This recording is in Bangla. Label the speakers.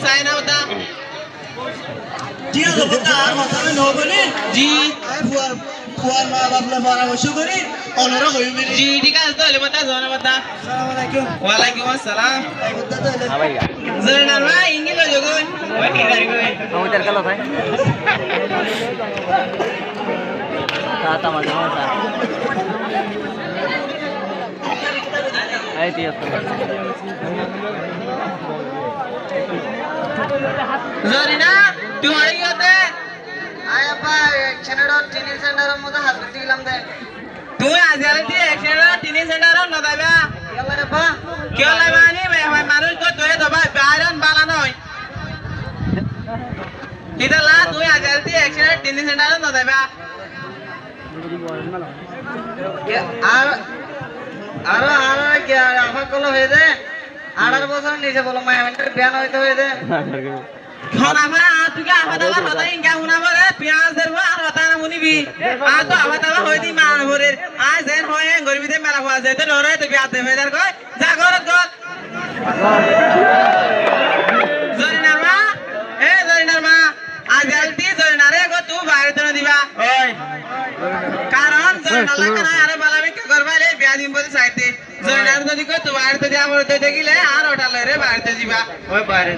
Speaker 1: সাইন আউট
Speaker 2: জি কথা কথা নবনি
Speaker 1: জি
Speaker 2: ফুয়ার ফুয়ার মা বাপলা পরামর্শ করি অনরা হই মেরি
Speaker 1: জি ঠিক আছে তাহলে বাতা জনা বাতা
Speaker 2: আসসালামু আলাইকুম
Speaker 1: ওয়ালাইকুম আসসালাম
Speaker 2: এই কথা তাহলে
Speaker 3: ভাইয়া
Speaker 1: জনা ভাই ইংলিশ জগন ওই কি গাড়ি কই
Speaker 3: আমাদের কালো ভাই সাত আমাদের সাত এই দিয়ে
Speaker 1: জরিনা তুই হই গতে
Speaker 2: আয়াপা এক্সেন্ডার ট্রেনিং সেন্টারের মধ্যে হাসপাতাল দিলাম দে
Speaker 1: তুই আজকাল দিয়ে এক্সেন্ডার টিনি সেন্টার না দাইবা
Speaker 2: ইয়ালা রে বা
Speaker 1: কে লাইবা নি ভাই মানুষ তো তোরে দবা বাইরন বালা নয় কিদালা তুই আজকাল দিয়ে এক্সেন্ডার টিনি সেন্টার না দাইবা
Speaker 2: আর আর আর কি আর আফা কল হয়ে দে 18 বছর নিচে বলো মায়ামেন্টের বিয়ান হইতে হয়ে দে
Speaker 1: খানা ভাই তুই কি আফা দাবা কথা ইনকা হুনা বলে পেঁয়াজ দেবো আর কথা না মুনিবি আর তো আফা দাবা হই দি মান ভরের আজ যেন হয় গরিবিতে মেলা হওয়া যায় তো লড়াই তো বিয়া দেবে তার কই যা ঘরত গল জরিনার মা এ জরিনার মা আজ জলদি জরিনারে গো তুই বাইরে তো দিবা ওই কারণ জরিনার লাগে না আরে বালামি কে করবাইলে বিয়া দিম বলে চাইতে জরিনার যদি কই তুই বাইরে তো দিয়া বলতে দেখিলে আর ওটা লরে বাইরে তো দিবা ওই বাইরে